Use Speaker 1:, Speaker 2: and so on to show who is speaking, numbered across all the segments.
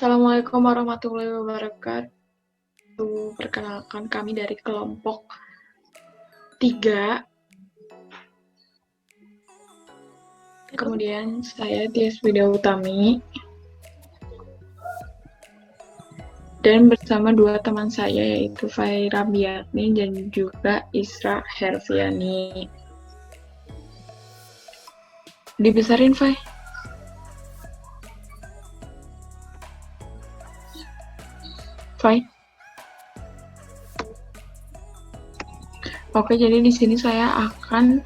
Speaker 1: Assalamualaikum warahmatullahi wabarakatuh. Perkenalkan, kami dari kelompok 3. Kemudian saya Tias Widya Utami. Dan bersama dua teman saya yaitu Faira Biatni dan juga Isra Herfiani. Dibesarin, Fai. Fai. Oke, jadi di sini saya akan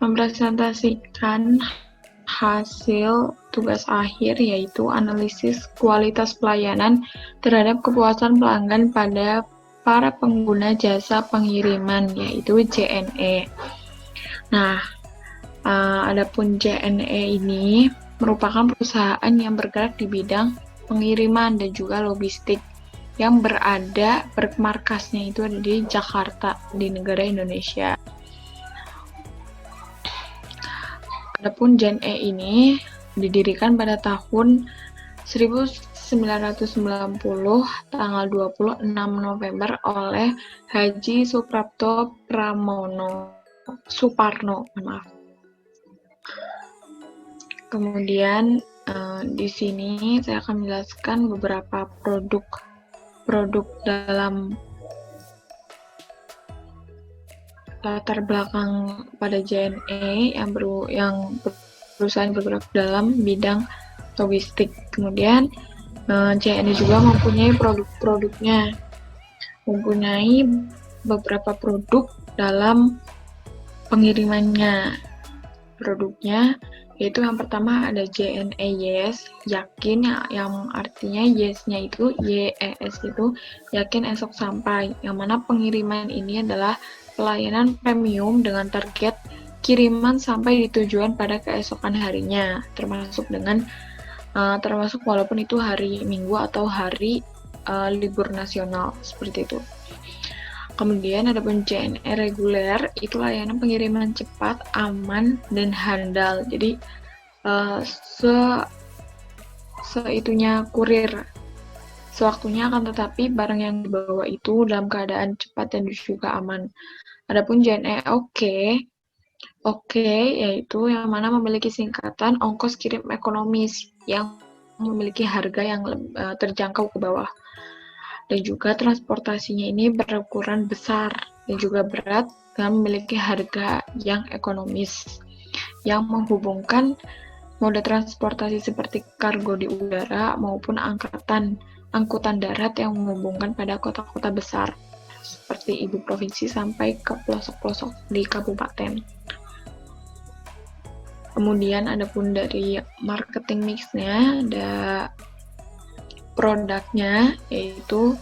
Speaker 1: mempresentasikan hasil tugas akhir, yaitu analisis kualitas pelayanan terhadap kepuasan pelanggan pada para pengguna jasa pengiriman, yaitu JNE. Nah, adapun JNE ini merupakan perusahaan yang bergerak di bidang pengiriman dan juga logistik yang bermarkasnya itu ada di Jakarta, di negara Indonesia. Adapun JNE ini didirikan pada tahun 1990 tanggal 26 November oleh Haji Suprapto Suparno. Kemudian di sini saya akan menjelaskan beberapa produk dalam latar belakang pada JNE yang perusahaan bergerak dalam bidang logistik. Kemudian JNE juga mempunyai produk-produknya, mempunyai beberapa produk dalam pengirimannya. Produknya yaitu yang pertama ada JNE Yes, yakin, yang artinya yes-nya itu YES itu yakin esok sampai, yang mana pengiriman ini adalah pelayanan premium dengan target kiriman sampai di tujuan pada keesokan harinya, termasuk walaupun itu hari Minggu atau hari libur nasional, seperti itu. Kemudian ada JNE reguler, itu layanan pengiriman cepat, aman, dan handal. Jadi seitunya kurir, sewaktunya akan tetapi barang yang dibawa itu dalam keadaan cepat dan juga aman. Adapun JNE Oke, yaitu yang mana memiliki singkatan ongkos kirim ekonomis yang memiliki harga yang terjangkau ke bawah. Dan juga transportasinya ini berukuran besar dan juga berat dan memiliki harga yang ekonomis yang menghubungkan moda transportasi seperti kargo di udara maupun angkutan darat yang menghubungkan pada kota-kota besar seperti ibu provinsi sampai ke pelosok-pelosok di kabupaten. Kemudian adapun dari marketing mix-nya ada produknya, yaitu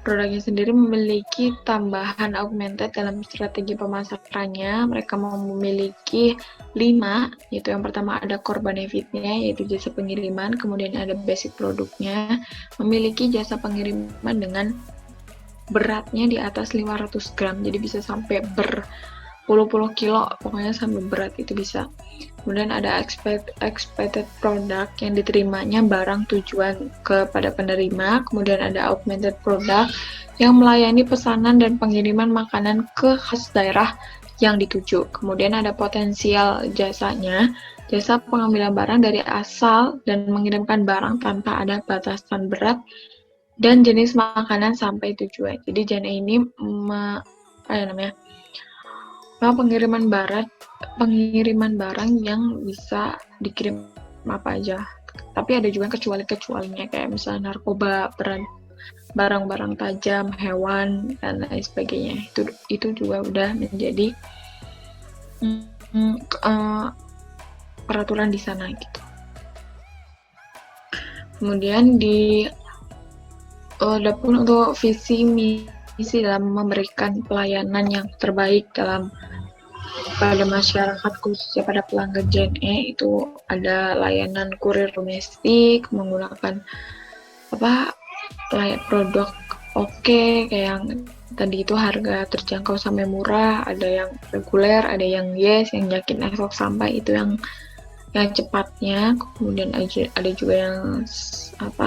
Speaker 1: produknya sendiri memiliki tambahan augmented dalam strategi pemasarannya. Mereka memiliki 5, yaitu yang pertama ada core benefit-nya, yaitu jasa pengiriman. Kemudian ada basic produknya, memiliki jasa pengiriman dengan beratnya di atas 500 gram, jadi bisa sampai berpuluh-puluh kilo, pokoknya sampai berat itu bisa. Kemudian ada expected product yang diterimanya barang tujuan kepada penerima. Kemudian ada augmented product yang melayani pesanan dan pengiriman makanan ke khas daerah yang dituju. Kemudian ada potensial jasanya, jasa pengambilan barang dari asal dan mengirimkan barang tanpa ada batasan berat dan jenis makanan sampai tujuan. Jadi JNE ini pengiriman barang yang bisa dikirim apa aja. Tapi ada juga kecuali-kecualinya, kayak misalnya narkoba, barang-barang tajam, hewan, dan lain sebagainya. Itu juga udah menjadi peraturan di sana gitu. Kemudian adapun untuk visi misi dalam memberikan pelayanan yang terbaik pada masyarakat, khususnya pada pelanggan JNE, itu ada layanan kurir domestik menggunakan produk kayak yang tadi itu harga terjangkau sampai murah, ada yang reguler, ada yang yes, yang yakin esok sampai, itu yang cepatnya. Kemudian ada juga yang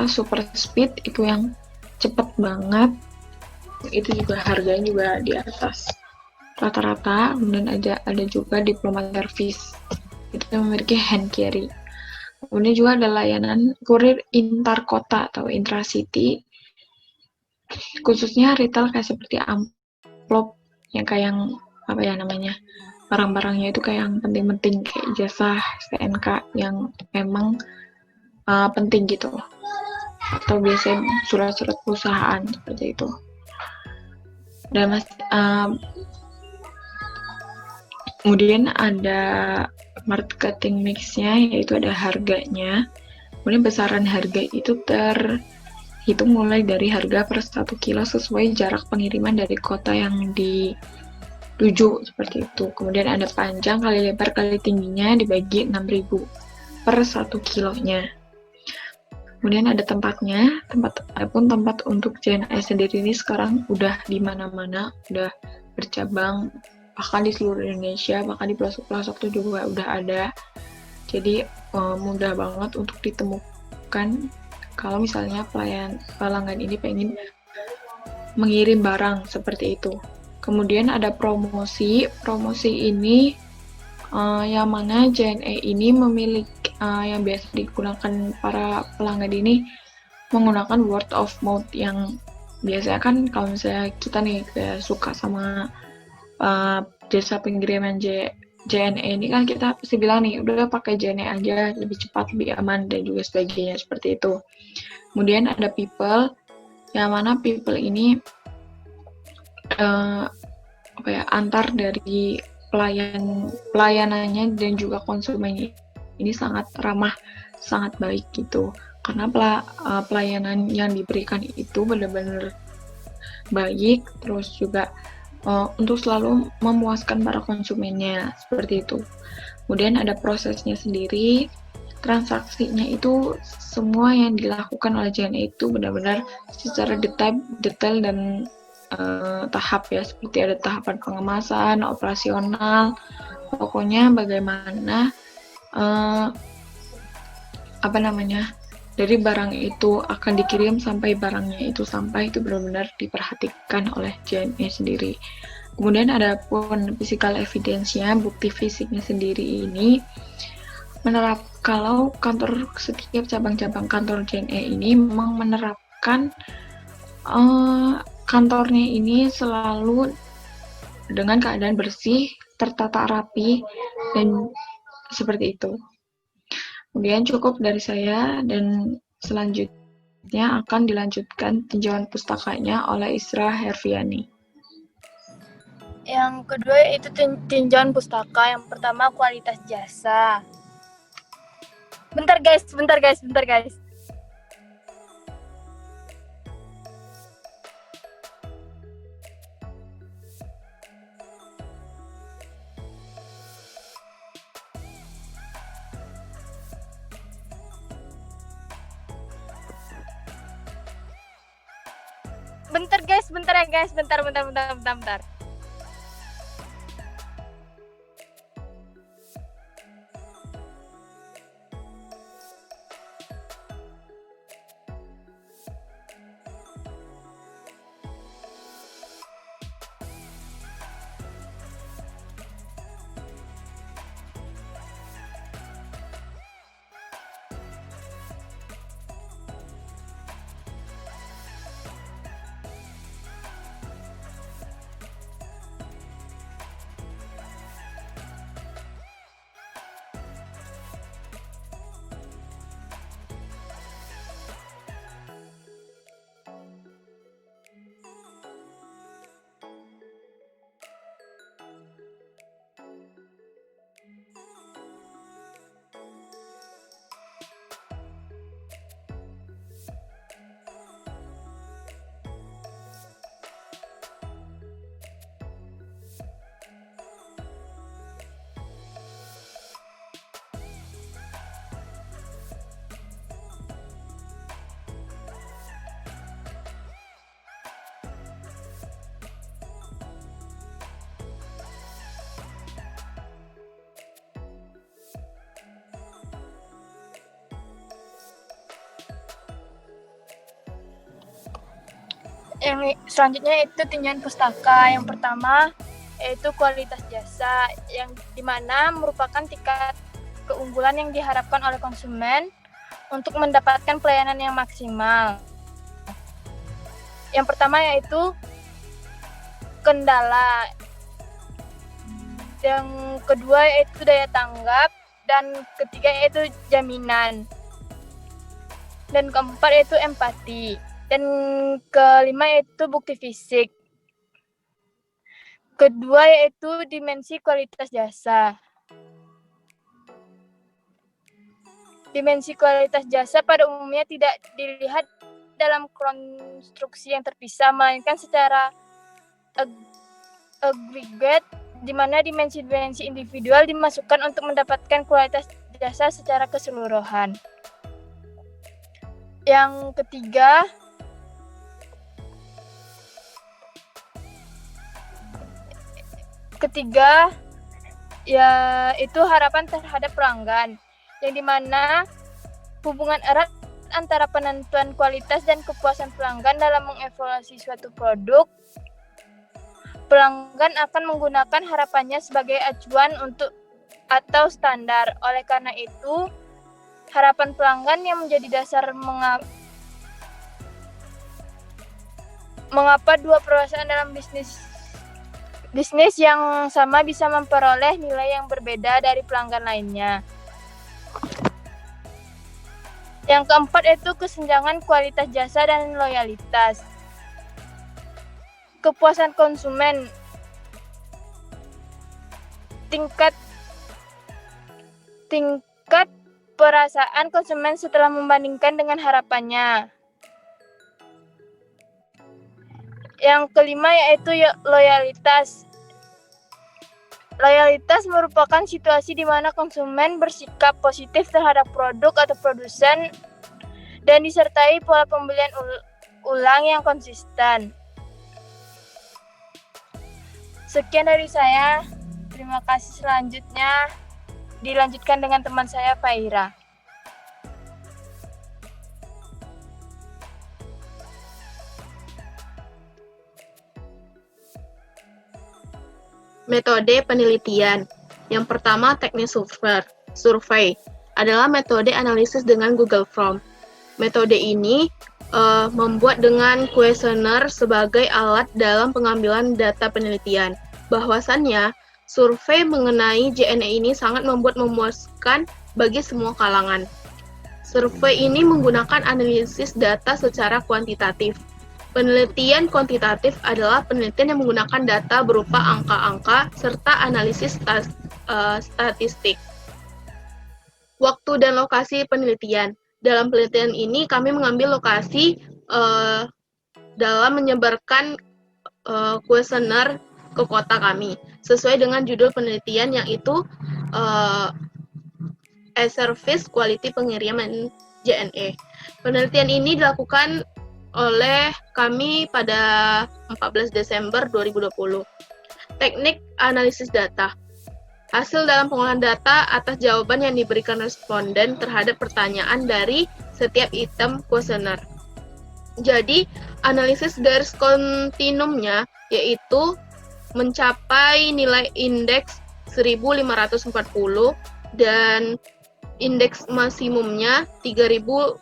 Speaker 1: super speed itu yang cepet banget, itu juga harganya juga di atas rata-rata. Kemudian ada juga diplomat service, itu yang memiliki hand carry. Kemudian juga ada layanan kurir intar kota atau intracity, khususnya retail kayak seperti amplop yang kayak apa ya namanya, barang-barangnya itu kayak yang penting-penting kayak ijazah, STNK yang memang penting gitu, atau biasanya surat-surat perusahaan seperti itu. Dan kemudian ada marketing mix-nya, yaitu ada harganya. Kemudian besaran harga itu terhitung mulai dari harga per 1 kilo sesuai jarak pengiriman dari kota yang dituju, seperti itu. Kemudian ada panjang kali lebar kali tingginya dibagi 6.000 per 1 kilonya. Kemudian ada tempatnya, tempat untuk JNE sendiri ini sekarang udah di mana-mana, udah bercabang, bahkan di seluruh Indonesia, bahkan di pelosok-pelosok itu juga udah ada. Jadi mudah banget untuk ditemukan kalau misalnya pelanggan ini pengen mengirim barang seperti itu. Kemudian ada promosi ini yang mana JNE ini memiliki yang biasa digunakan para pelanggan ini menggunakan word of mouth, yang biasanya kan kalau misalnya kita nih kayak suka sama jasa pengiriman JNE ini kan kita pasti bilang nih udah pakai JNE aja, lebih cepat, lebih aman, dan juga sebagainya seperti itu. Kemudian ada people, yang mana people ini antar dari pelayanannya dan juga konsumennya ini sangat ramah, sangat baik gitu, karena pelayanan yang diberikan itu benar-benar baik, terus juga untuk selalu memuaskan para konsumennya, seperti itu. Kemudian ada prosesnya sendiri, transaksinya itu semua yang dilakukan oleh JNE itu benar-benar secara detail dan tahap ya, seperti ada tahapan pengemasan, operasional, pokoknya bagaimana dari barang itu akan dikirim sampai barangnya itu sampai, itu benar-benar diperhatikan oleh JNE sendiri. Kemudian ada pun physical evidence-nya, bukti fisiknya sendiri ini kalau setiap cabang-cabang kantor JNE ini memang menerapkan kantornya ini selalu dengan keadaan bersih, tertata rapi, dan seperti itu. Kemudian cukup dari saya, dan selanjutnya akan dilanjutkan tinjauan pustakanya oleh Isra Herfiani.
Speaker 2: Yang kedua itu tinjauan pustaka. Yang pertama kualitas jasa. Bentar guys. Bentar. Yang selanjutnya itu tinjauan pustaka. Yang pertama yaitu kualitas jasa, yang dimana merupakan tingkat keunggulan yang diharapkan oleh konsumen untuk mendapatkan pelayanan yang maksimal. Yang pertama yaitu kendala. Yang kedua yaitu daya tanggap, dan ketiga yaitu jaminan. Dan keempat yaitu empati. Dan kelima yaitu bukti fisik. Kedua yaitu dimensi kualitas jasa. Dimensi kualitas jasa pada umumnya tidak dilihat dalam konstruksi yang terpisah, melainkan secara agregat, di mana dimensi-dimensi individual dimasukkan untuk mendapatkan kualitas jasa secara keseluruhan. Yang ketiga yaitu harapan terhadap pelanggan, yang dimana hubungan erat antara penentuan kualitas dan kepuasan pelanggan dalam mengevaluasi suatu produk. Pelanggan akan menggunakan harapannya sebagai acuan untuk atau standar. Oleh karena itu, harapan pelanggan yang menjadi dasar mengapa dua perusahaan dalam bisnis yang sama bisa memperoleh nilai yang berbeda dari pelanggan lainnya. Yang keempat yaitu kesenjangan kualitas jasa dan loyalitas. Kepuasan konsumen. Tingkat perasaan konsumen setelah membandingkan dengan harapannya. Yang kelima yaitu loyalitas. Loyalitas merupakan situasi di mana konsumen bersikap positif terhadap produk atau produsen dan disertai pola pembelian ulang yang konsisten. Sekian dari saya. Terima kasih. Selanjutnya dilanjutkan dengan teman saya, Faira.
Speaker 3: Metode penelitian. Yang pertama, teknik survei adalah metode analisis dengan Google Form. Metode ini membuat dengan kuesioner sebagai alat dalam pengambilan data penelitian. Bahwasannya, survei mengenai JNE ini sangat membuat memuaskan bagi semua kalangan. Survei ini menggunakan analisis data secara kuantitatif. Penelitian kuantitatif adalah penelitian yang menggunakan data berupa angka-angka serta analisis statistik. Waktu dan lokasi penelitian. Dalam penelitian ini kami mengambil lokasi dalam menyebarkan kuesioner ke kota kami sesuai dengan judul penelitian, yaitu e-service quality pengiriman JNE. Penelitian ini dilakukan oleh kami pada 14 Desember 2020. Teknik analisis data. Hasil dalam pengolahan data atas jawaban yang diberikan responden terhadap pertanyaan dari setiap item kuesioner. Jadi, analisis garis kontinumnya yaitu mencapai nilai indeks 1540 dan indeks maksimumnya 3850.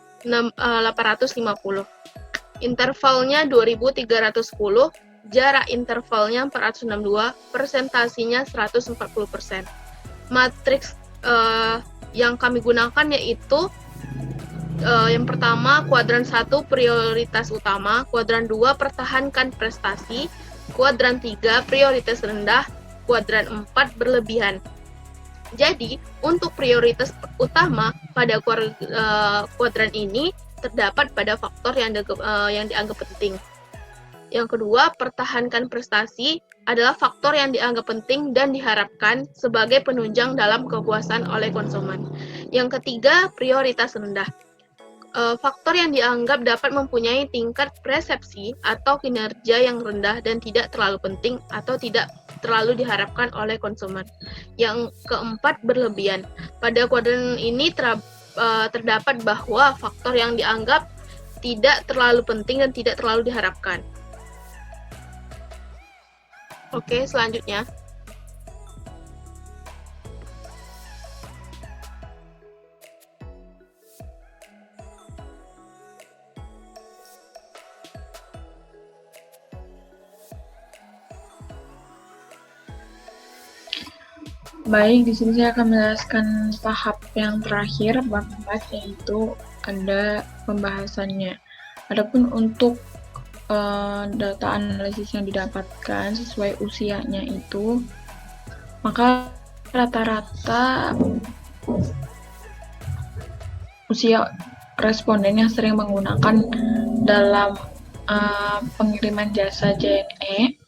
Speaker 3: Intervalnya 2310, jarak intervalnya 462, persentasinya 140%. Matriks yang kami gunakan yaitu yang pertama, kuadran 1 prioritas utama, kuadran 2 pertahankan prestasi, kuadran 3 prioritas rendah, kuadran 4 berlebihan. Jadi, untuk prioritas utama pada kuadran ini terdapat pada faktor yang dianggap penting. Yang kedua, pertahankan prestasi adalah faktor yang dianggap penting dan diharapkan sebagai penunjang dalam kepuasan oleh konsumen. Yang ketiga, prioritas rendah. Faktor yang dianggap dapat mempunyai tingkat persepsi atau kinerja yang rendah dan tidak terlalu penting atau tidak terlalu diharapkan oleh konsumen. Yang keempat, berlebihan. Pada kuadran ini terdapat bahwa faktor yang dianggap tidak terlalu penting dan tidak terlalu diharapkan. Oke, selanjutnya.
Speaker 1: Baik, di sini saya akan menjelaskan tahap yang terakhir, bab 4, yaitu ada pembahasannya. Adapun untuk data analisis yang didapatkan sesuai usianya itu, maka rata-rata usia responden yang sering menggunakan dalam pengiriman jasa JNE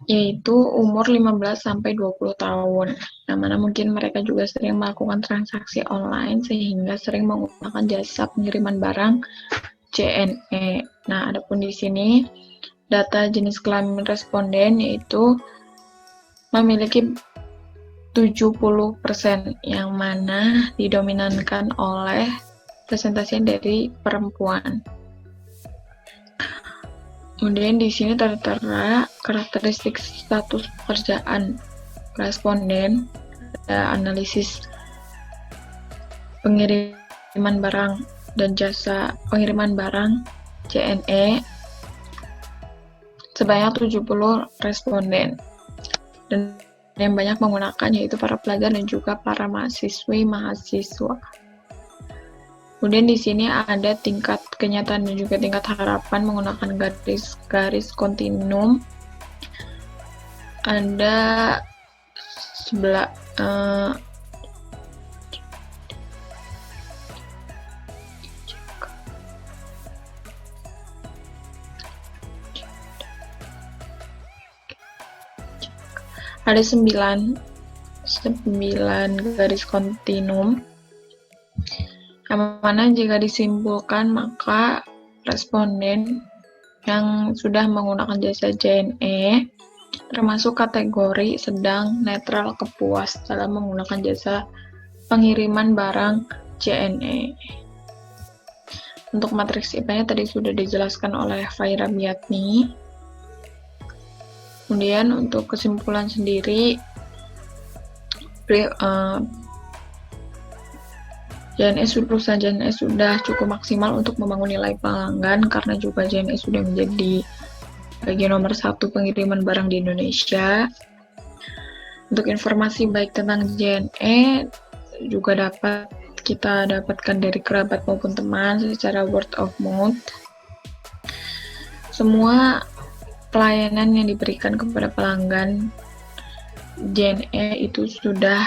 Speaker 1: yaitu umur 15-20 tahun. Nah, mana mungkin mereka juga sering melakukan transaksi online sehingga sering menggunakan jasa pengiriman barang JNE. Nah, adapun di sini data jenis kelamin responden yaitu memiliki 70% yang mana didominankan oleh presentasi dari perempuan. Kemudian di sini tertera karakteristik status pekerjaan responden, analisis pengiriman barang dan jasa pengiriman barang JNE sebanyak 70 responden. Dan yang banyak menggunakan yaitu para pelajar dan juga para mahasiswa. Kemudian di sini ada tingkat kenyataan dan juga tingkat harapan menggunakan garis kontinum. Ada ada 9 garis kontinum, yang mana jika disimpulkan maka responden yang sudah menggunakan jasa JNE termasuk kategori sedang, netral, ke puas dalam menggunakan jasa pengiriman barang JNE. Untuk matriks IPA-nya tadi sudah dijelaskan oleh Faira Biatni. Kemudian untuk kesimpulan sendiri, perusahaan JNE sudah cukup maksimal untuk membangun nilai pelanggan karena juga JNE sudah menjadi bagian nomor 1 pengiriman barang di Indonesia. Untuk informasi baik tentang JNE juga dapat kita dapatkan dari kerabat maupun teman secara word of mouth. Semua pelayanan yang diberikan kepada pelanggan JNE itu sudah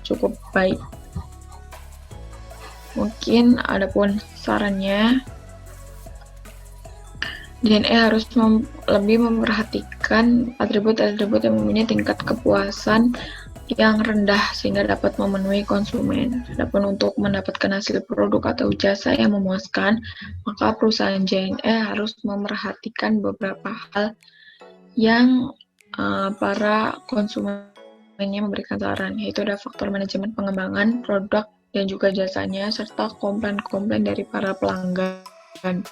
Speaker 1: cukup baik. Mungkin adapun sarannya, JNE harus lebih memperhatikan atribut-atribut yang mempunyai tingkat kepuasan yang rendah sehingga dapat memenuhi konsumen. Adapun untuk mendapatkan hasil produk atau jasa yang memuaskan, maka perusahaan JNE harus memerhatikan beberapa hal yang para konsumennya memberikan saran, yaitu ada faktor manajemen pengembangan produk dan juga jasanya, serta komplain-komplain dari para pelanggan.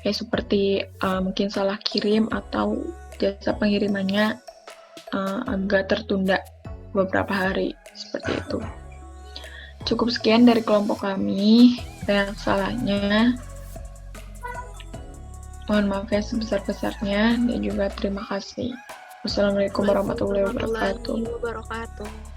Speaker 1: Seperti mungkin salah kirim atau jasa pengirimannya agak tertunda beberapa hari, seperti itu. Cukup sekian dari kelompok kami. Yang salahnya mohon maaf ya sebesar-besarnya, dan juga terima kasih. Wassalamualaikum warahmatullahi wabarakatuh.